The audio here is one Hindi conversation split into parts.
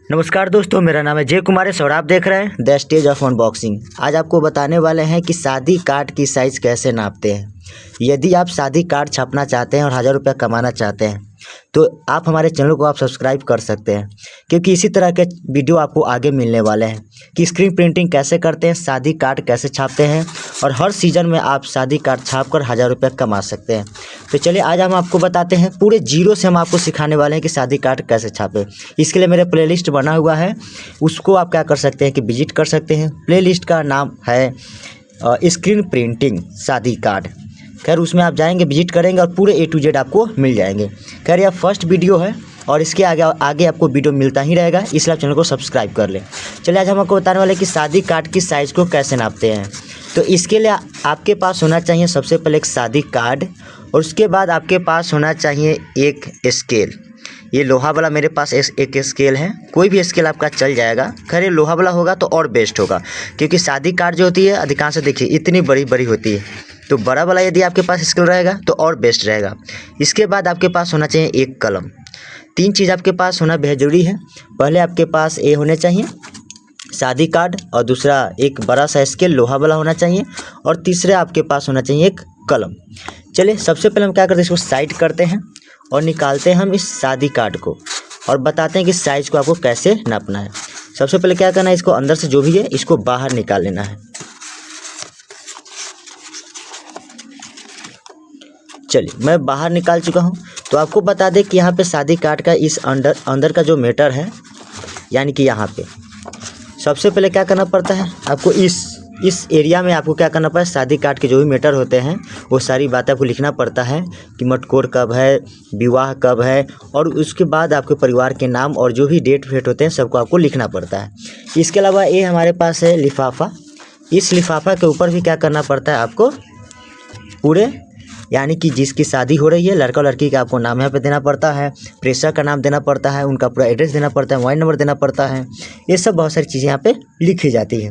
नमस्कार दोस्तों, मेरा नाम है जय कुमारेश और आप देख रहे हैं द स्टेज ऑफ अनबॉक्सिंग। आज आपको बताने वाले हैं कि शादी कार्ड की साइज़ कैसे नापते हैं। यदि आप शादी कार्ड छापना चाहते हैं और 1000 रुपये कमाना चाहते हैं तो आप हमारे चैनल को सब्सक्राइब कर सकते हैं, क्योंकि इसी तरह के वीडियो आपको आगे मिलने वाले हैं कि स्क्रीन प्रिंटिंग कैसे करते हैं, शादी कार्ड कैसे छापते हैं और हर सीज़न में आप शादी कार्ड छाप कर 1000 रुपये कमा सकते हैं। तो चलिए आज हम आपको बताते हैं, पूरे जीरो से हम आपको सिखाने वाले हैं कि शादी कार्ड कैसे छापें। इसके लिए मेरे प्लेलिस्ट बना हुआ है, उसको आप क्या कर सकते हैं कि विजिट कर सकते हैं। प्लेलिस्ट का नाम है स्क्रीन प्रिंटिंग शादी कार्ड। खैर उसमें आप जाएंगे, विजिट करेंगे और पूरे A to Z आपको मिल जाएंगे। खैर यह फर्स्ट वीडियो है और इसके आगे आपको वीडियो मिलता ही रहेगा, इसलिए आप चैनल को सब्सक्राइब कर लें। चलिए आज हम आपको बताने वाले कि शादी कार्ड की साइज़ को कैसे नापते हैं। तो इसके लिए आपके पास होना चाहिए सबसे पहले एक शादी कार्ड, और उसके बाद आपके पास होना चाहिए एक स्केल। ये लोहा वाला मेरे पास एक स्केल है, कोई भी स्केल आपका चल जाएगा। खैर ये लोहा वाला होगा तो और बेस्ट होगा, क्योंकि शादी कार्ड जो होती है अधिकांश देखिए इतनी बड़ी बड़ी होती है, तो बड़ा वाला यदि आपके पास स्केल रहेगा तो और बेस्ट रहेगा। इसके बाद आपके पास होना चाहिए एक कलम। 3 चीज़ आपके पास होना बेहद ज़रूरी है। पहले आपके पास ये होने चाहिए शादी कार्ड, और दूसरा एक बड़ा सा स्केल लोहा वाला होना चाहिए, और तीसरा आपके पास होना चाहिए एक कलम। चलिए सबसे पहले हम क्या करते हैं, इसको साइड करते हैं और निकालते हैं हम इस शादी कार्ड को, और बताते हैं कि साइज़ को आपको कैसे नापना है। सबसे पहले क्या करना है, इसको अंदर से जो भी है इसको बाहर निकाल लेना है। चलिए मैं बाहर निकाल चुका हूँ। तो आपको बता दें कि यहाँ पे शादी कार्ड का इस अंदर का जो मीटर है, यानी कि यहाँ पे सबसे पहले क्या करना पड़ता है आपको, इस एरिया में आपको क्या करना पड़ता है, शादी कार्ड के जो भी मीटर होते हैं वो सारी बातें आपको लिखना पड़ता है कि मटकोर कब है, विवाह कब है, और उसके बाद आपके परिवार के नाम और जो भी डेट फेट होते हैं सबको आपको लिखना पड़ता है। इसके अलावा ये हमारे पास है लिफाफा। इस लिफाफा के ऊपर भी क्या करना पड़ता है आपको, पूरे यानी कि जिसकी शादी हो रही है लड़का और लड़की का आपको नाम यहाँ पे देना पड़ता है, प्रेषक का नाम देना पड़ता है, उनका पूरा एड्रेस देना पड़ता है, मोबाइल नंबर देना पड़ता है। ये सब बहुत सारी चीज़ें यहाँ पे लिखी जाती है।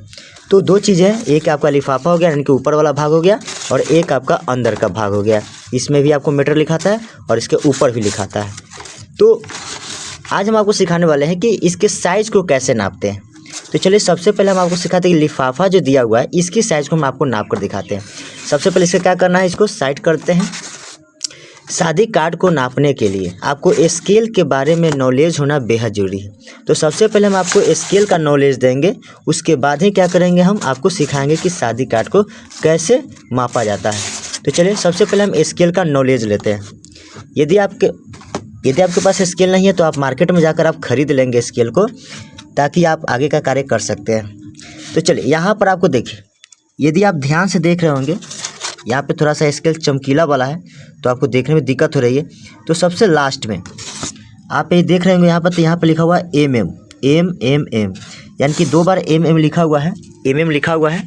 तो 2 चीज़ें हैं, एक आपका लिफाफा हो गया यानी कि ऊपर वाला भाग हो गया, और एक आपका अंदर का भाग हो गया। इसमें भी आपको मीटर लिखाता है और इसके ऊपर भी लिखाता है। तो आज हम आपको सिखाने वाले हैं कि इसके साइज़ को कैसे नापते हैं। तो चलिए सबसे पहले हम आपको सिखाते हैं कि लिफाफा जो दिया हुआ है इसकी साइज़ को हम आपको नाप कर दिखाते हैं। सबसे पहले इसका क्या करना है, इसको साइड करते हैं। शादी कार्ड को नापने के लिए आपको स्केल के बारे में नॉलेज होना बेहद ज़रूरी है। तो सबसे पहले हम आपको स्केल का नॉलेज देंगे, उसके बाद ही क्या करेंगे, हम आपको सिखाएंगे कि शादी कार्ड को कैसे मापा जाता है। तो चलिए सबसे पहले हम स्केल का नॉलेज लेते हैं। यदि आपके पास स्केल नहीं है तो आप मार्केट में जाकर आप खरीद लेंगे स्केल को, ताकि आप आगे का कार्य कर सकते हैं। तो चलिए यहाँ पर आपको देखिए, यदि आप ध्यान से देख रहे होंगे यहाँ पे थोड़ा सा स्केल चमकीला वाला है तो आपको देखने में दिक्कत हो रही है। तो सबसे लास्ट में आप ये देख रहे होंगे यहाँ पर, तो यहाँ पर लिखा हुआ है MM, यानी कि 2 बार MM लिखा हुआ है, MM लिखा हुआ है।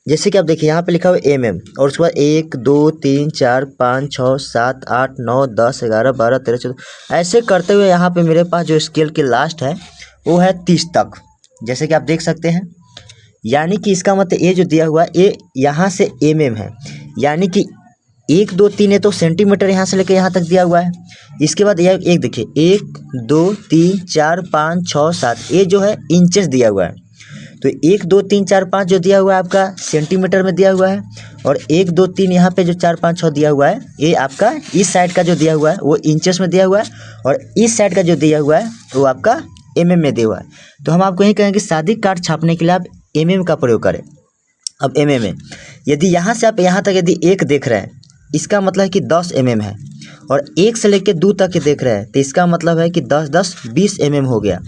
जैसे कि आप देखिए यहाँ पे लिखा हुआ है MM, और उसके बाद 1 2 3 4 5 6 7 8 9 10 11 12 13 14 ऐसे करते हुए यहाँ पे मेरे पास जो स्केल के लास्ट है वो है 30 तक, जैसे कि आप देख सकते हैं। यानी कि इसका मतलब ये जो दिया हुआ है ये यहाँ से MM है, यानी कि 1 2 3 है तो सेंटीमीटर यहाँ से लेकर यहाँ तक दिया हुआ है। इसके बाद यह एक देखिए 1 2 3 4 5 6 7 ये जो है इंचेस दिया हुआ है। तो 1 2 3 4 5 जो दिया हुआ है आपका सेंटीमीटर में दिया हुआ है, और 1 2 3 यहाँ पे जो 4 5 6 दिया हुआ है ये आपका इस साइड का जो दिया हुआ है वो इंचेस में दिया हुआ है, और इस साइड का जो दिया हुआ है वो आपका MM में दिया हुआ है। तो हम आपको यही कहेंगे कि शादी कार्ड छापने के लिए आप MM का प्रयोग करें। अब MM में यदि यहाँ से आप यहाँ तक यदि 1 देख रहे हैं, इसका मतलब है कि 10 MM है, और 1 से लेकर 2 तक देख रहे हैं तो इसका मतलब है कि 10 10 20 MM हो गया।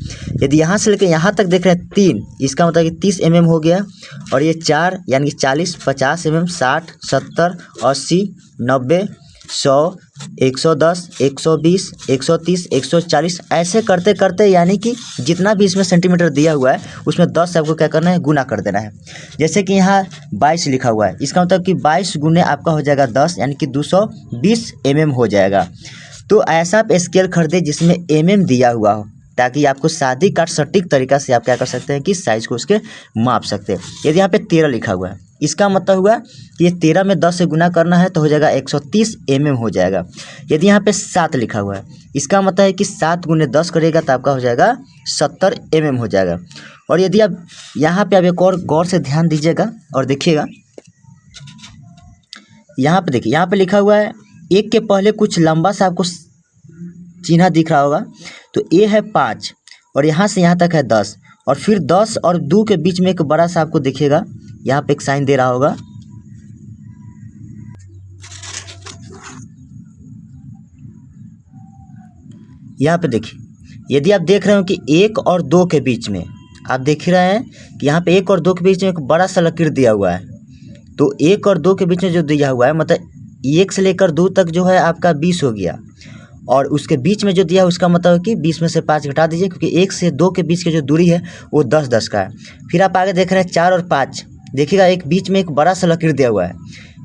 यदि यहाँ से लेकर यहाँ तक देख रहे हैं 3, इसका मतलब कि 30 MM हो गया, और ये 4 यानी कि 40 50 MM 60 70 80 90 100 110 120 130 140 ऐसे करते करते, यानी कि जितना भी इसमें सेंटीमीटर दिया हुआ है उसमें 10 से आपको क्या करना है, गुना कर देना है। जैसे कि यहाँ 22 लिखा हुआ है, इसका मतलब कि 22 गुने आपका हो जाएगा 10, यानी कि 220 MM हो जाएगा। तो ऐसा आप स्केल खरीदे जिसमें MM दिया हुआ हो, ताकि आपको शादी कार्ड सटीक तरीका से आप क्या कर सकते हैं कि साइज़ को उसके माप सकते हैं। यदि यहाँ पे 13 लिखा हुआ है, इसका मतलब हुआ कि ये 13 में 10 से गुना करना है तो हो जाएगा 130 mm हो जाएगा। यदि यहाँ पे 7 लिखा हुआ है, इसका मतलब है कि 7 गुने 10 करेगा तो आपका हो जाएगा 70 mm हो जाएगा। और यदि आप यहाँ पे आप एक और गौर से ध्यान दीजिएगा और देखिएगा, यहाँ पे देखिए, यहाँ पे लिखा हुआ है 1 के पहले कुछ लंबा सा आपको चिन्ह दिख रहा होगा, तो ये है 5 और यहाँ से यहाँ तक है 10 और फिर 10 और 2 के बीच में एक बड़ा सा आपको दिखेगा, यहाँ पे एक साइन दे रहा होगा। यहाँ पे देखिए, यदि आप देख रहे हो कि 1 और 2 के बीच में, आप देख रहे हैं कि यहाँ पे 1 और 2 के बीच में एक बड़ा सा लकीर दिया हुआ है, तो 1 और 2 के बीच में जो दिया हुआ है मतलब 1 से लेकर 2 तक जो है आपका 20 हो गया, और उसके बीच में जो दिया है उसका मतलब है कि 20 में से 5 घटा दीजिए, क्योंकि 1 से 2 के बीच की जो दूरी है वो 10-10 का है। फिर आप आगे देख रहे हैं 4 और 5, देखिएगा एक बीच में एक बड़ा सा लकीर दिया हुआ है,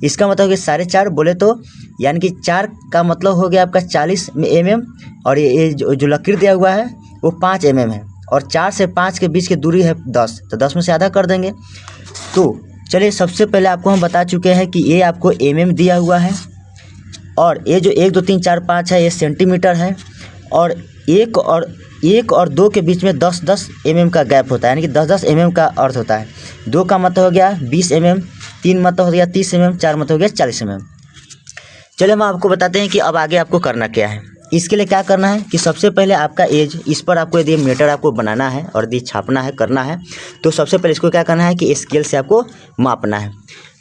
इसका मतलब कि 4.5 बोले तो यानी कि 4 का मतलब हो गया आपका 40 mm, और ये जो लकीर दिया हुआ है वो 5 mm है, और 4 से 5 के बीच की दूरी है 10, तो 10 में से आधा कर देंगे। तो चलिए, सबसे पहले आपको हम बता चुके हैं कि ये आपको mm दिया हुआ है, और ये जो 1 2 3 4 5 है ये सेंटीमीटर है, और 1 और 2 के बीच में 10-10 mm का गैप होता है, यानी कि 10-10 mm का अर्थ होता है। 2 का मतलब हो गया 20 mm, 3 मतलब हो गया 30 mm, 4 मतलब हो गया 40 mm। चलिए हम आपको बताते हैं कि अब आगे आपको करना क्या है। इसके लिए क्या करना है कि सबसे पहले आपका एज, इस पर आपको यदि मीटर आपको बनाना है और यदि छापना है, करना है, तो सबसे पहले इसको क्या करना है कि स्केल से आपको मापना है।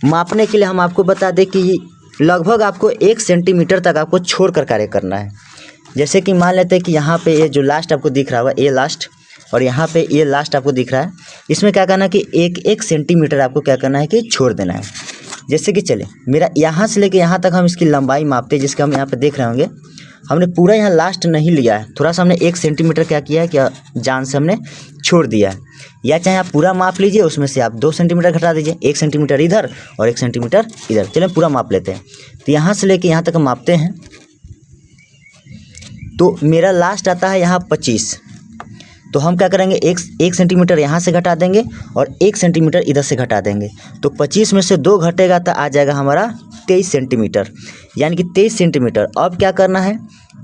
मापने के लिए हम आपको बता दें कि लगभग आपको 1 सेंटीमीटर तक आपको छोड़ कर कार्य करना है। जैसे कि मान लेते हैं कि यहाँ पे ये जो लास्ट आपको दिख रहा होगा, ये लास्ट, और यहाँ पे ये लास्ट आपको दिख रहा है, इसमें क्या करना है कि 1 सेंटीमीटर आपको क्या करना है कि छोड़ देना है। जैसे कि चले, मेरा यहाँ से लेके यहाँ तक हम इसकी लंबाई मापते हैं, जिसका हम यहाँ पे देख रहे होंगे, हमने पूरा यहाँ लास्ट नहीं लिया है, थोड़ा सा हमने 1 सेंटीमीटर क्या किया है, क्या जान से हमने छोड़ दिया है। या चाहे आप पूरा माप लीजिए, उसमें से आप 2 सेंटीमीटर घटा दीजिए, 1 सेंटीमीटर इधर और 1 सेंटीमीटर इधर। चलिए पूरा माप लेते हैं। तो यहाँ से लेके यहाँ तक हम मापते हैं, तो मेरा लास्ट आता है यहाँ 25, तो हम क्या करेंगे 1 सेंटीमीटर यहाँ से घटा देंगे और 1 सेंटीमीटर इधर से घटा देंगे, तो 25 में से 2 घटेगा तो आ जाएगा हमारा 23 सेंटीमीटर, यानी कि 23 सेंटीमीटर। अब क्या करना है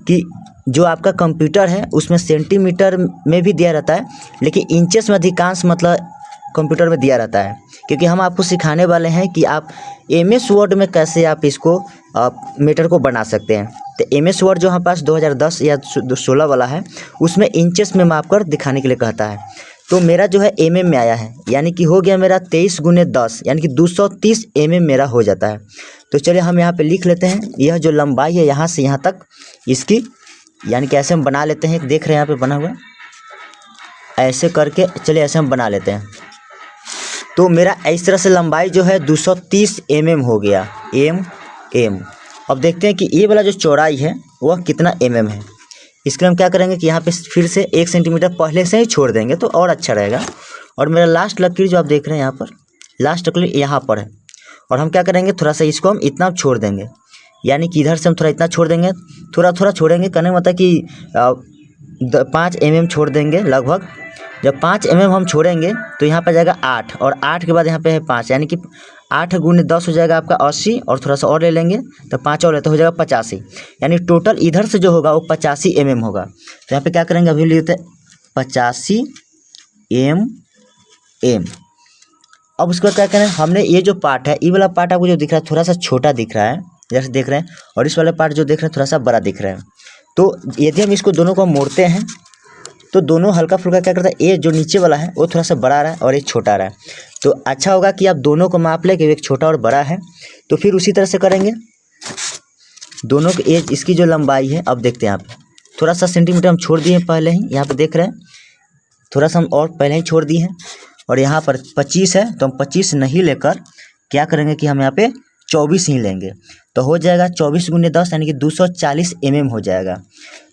कि जो आपका कंप्यूटर है उसमें सेंटीमीटर में भी दिया रहता है, लेकिन इंचेस में अधिकांश मतलब कंप्यूटर में दिया रहता है, क्योंकि हम आपको सिखाने वाले हैं कि आप MS वर्ड में कैसे आप इसको मीटर को बना सकते हैं। तो MS वर्ड जो हमारे पास 2010 या 16 वाला है, उसमें इंचेस में माप कर दिखाने के लिए कहता है। तो मेरा जो है MM में आया है, यानी कि हो गया मेरा 23 गुने 10, यानी कि 230 mm मेरा हो जाता है। तो चलिए हम यहाँ पे लिख लेते हैं, यह जो लंबाई है यहाँ से यहाँ तक इसकी, यानी कि ऐसे हम बना लेते हैं, देख रहे हैं यहाँ पे बना हुआ है, ऐसे करके चलिए ऐसे हम बना लेते हैं। तो मेरा इस तरह से लंबाई जो है 230 mm हो गया, mm। अब देखते हैं कि ये वाला जो चौड़ाई है वह कितना mm है। इसके लिए हम क्या करेंगे कि यहाँ पे फिर से 1 सेंटीमीटर पहले से ही छोड़ देंगे तो और अच्छा रहेगा। और मेरा लास्ट लकीर जो आप देख रहे हैं यहाँ पर, लास्ट लकीर यहाँ पर है, और हम क्या करेंगे थोड़ा सा इसको हम इतना छोड़ देंगे, यानी कि इधर से हम थोड़ा इतना छोड़ देंगे, थोड़ा छोड़ेंगे, कहने का मतलब कि 5 mm छोड़ देंगे लगभग। जब 5 mm हम छोड़ेंगे तो यहाँ पर जाएगा 8, और 8 के बाद यहाँ पे है 5, यानी कि 8 गुने 10 हो जाएगा आपका 80, और थोड़ा सा और ले लेंगे तो 5 और लेते हो जाएगा 85, यानी टोटल इधर से जो होगा वो 85 mm होगा। तो यहाँ पे क्या करेंगे, अभी लेते 85 mm। अब उसके बाद क्या करें, हमने ये जो पार्ट है, ये वाला पार्ट आपको जो दिख रहा है थोड़ा सा छोटा दिख रहा है जैसे देख रहे हैं, और इस वाले पार्ट जो देख रहे हैं थोड़ा सा बड़ा दिख रहा है। तो यदि हम इसको दोनों को मोड़ते हैं तो दोनों हल्का फुल्का क्या करता है, ये जो नीचे वाला है वो थोड़ा सा बड़ा रहा है और एक छोटा रहा है, तो अच्छा होगा कि आप दोनों को माप लें कि एक छोटा और बड़ा है। तो फिर उसी तरह से करेंगे दोनों के एज, इसकी जो लंबाई है, अब देखते हैं आप, थोड़ा सा सेंटीमीटर हम छोड़ दिए हैं पहले ही, यहाँ पे देख रहे हैं थोड़ा सा हम और पहले ही छोड़ दिए हैं, और यहाँ पर 25 है तो हम 25 नहीं लेकर क्या करेंगे कि हम यहाँ पे 24 ही लेंगे, तो हो जाएगा 24 गुने 10, यानी कि 240 mm हो जाएगा।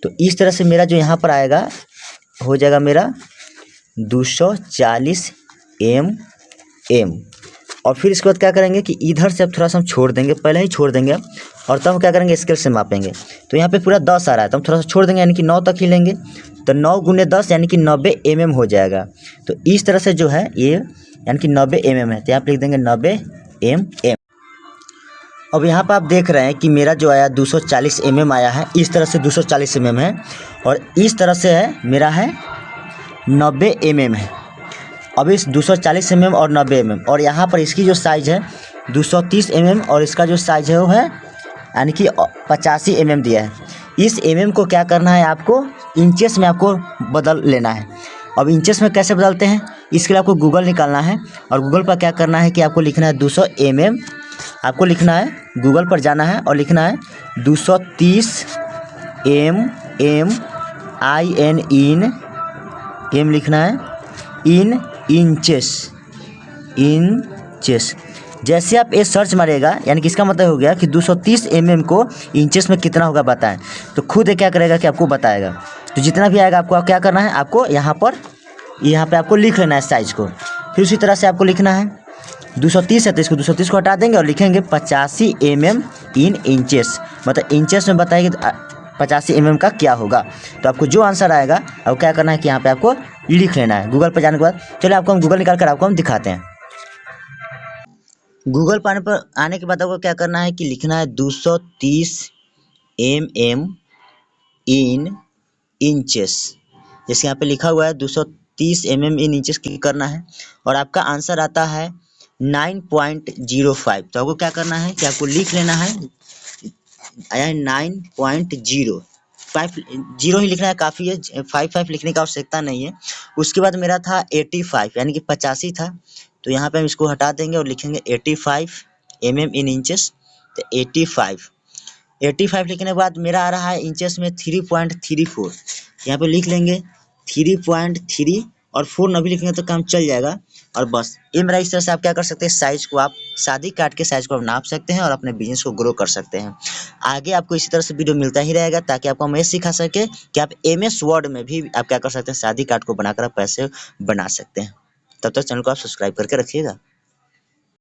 तो इस तरह से मेरा जो यहाँ पर आएगा हो जाएगा मेरा 240 mm। और फिर इसके बाद क्या करेंगे कि इधर से अब थोड़ा सा हम छोड़ देंगे, पहले ही छोड़ देंगे, और तब हम क्या करेंगे स्केल से मापेंगे। तो यहाँ पे पूरा 10 आ रहा है तो हम थोड़ा सा छोड़ देंगे, यानी कि 9 तक ही लेंगे, तो 9 गुने 10 यानी कि 90 mm हो जाएगा। तो इस तरह से जो है ये यानी कि 90 mm है, तो यहाँ पे लिख देंगे 90 mm। अब यहाँ पर आप देख रहे हैं कि मेरा जो आया 240 mm आया है, इस तरह से 240 mm है और इस तरह से है मेरा है 90 mm है। अब इस 240 mm और 90 mm और यहाँ पर इसकी जो साइज़ है 230 mm और इसका जो साइज़ है वो है यानी कि 85 mm दिया है। इस mm को क्या करना है, आपको इंचेस में आपको बदल लेना है। अब इंचेस में कैसे बदलते हैं, इसके लिए आपको गूगल निकालना है और गूगल पर क्या करना है कि आपको लिखना है 200 mm। आपको लिखना है, गूगल पर जाना है और लिखना है 230 mm इन लिखना है इन इंचेस। जैसे आप ये सर्च मारिएगा यानी कि इसका मतलब हो गया कि 230 mm को इंचेस में कितना होगा बताएं, तो खुद ये क्या करेगा कि आपको बताएगा। तो जितना भी आएगा आपको क्या करना है, आपको यहाँ पे आपको लिख लेना है साइज़ को। फिर उसी तरह से आपको लिखना है 230 है तो इसको 230 को हटा देंगे और लिखेंगे 85 mm इन इंचेस, मतलब इंचेस में बताएंगे 85 mm का क्या होगा। तो आपको जो आंसर आएगा आपको क्या करना है कि यहाँ पे आपको लिख लेना है गूगल पर जाने के बाद। चलिए आपको हम गूगल निकाल कर आपको हम दिखाते हैं। गूगल पर आने के बाद आपको क्या करना है कि लिखना है 230 mm इन इंचेस। जैसे यहाँ पे लिखा हुआ है 230 mm इन इंचेस क्लिक करना है और आपका आंसर आता है 9.05। तो आपको क्या करना है कि आपको लिख लेना है आया 9.05 ही लिखना है, काफ़ी है, 55 लिखने की आवश्यकता नहीं है। उसके बाद मेरा था 85 यानी कि 85 था, तो यहाँ पे हम इसको हटा देंगे और लिखेंगे 85 mm इन इंचेस। तो 85 लिखने के बाद मेरा आ रहा है इंचेस में 3.34। यहाँ पे लिख लेंगे 3.3 और 4 न भी लिखेंगे तो काम चल जाएगा। और बस ये मेरा इस तरह से आप क्या कर सकते हैं, साइज़ को आप सादी काट के साइज़ को आप नाप सकते हैं और अपने बिजनेस को ग्रो कर सकते हैं। आगे आपको इसी तरह से वीडियो मिलता ही रहेगा ताकि आपको हम ये सिखा सके कि आप MS वर्ड में भी आप क्या कर सकते हैं, सादी काट को बनाकर आप पैसे बना सकते हैं। तब तक चैनल को आप सब्सक्राइब करके रखिएगा।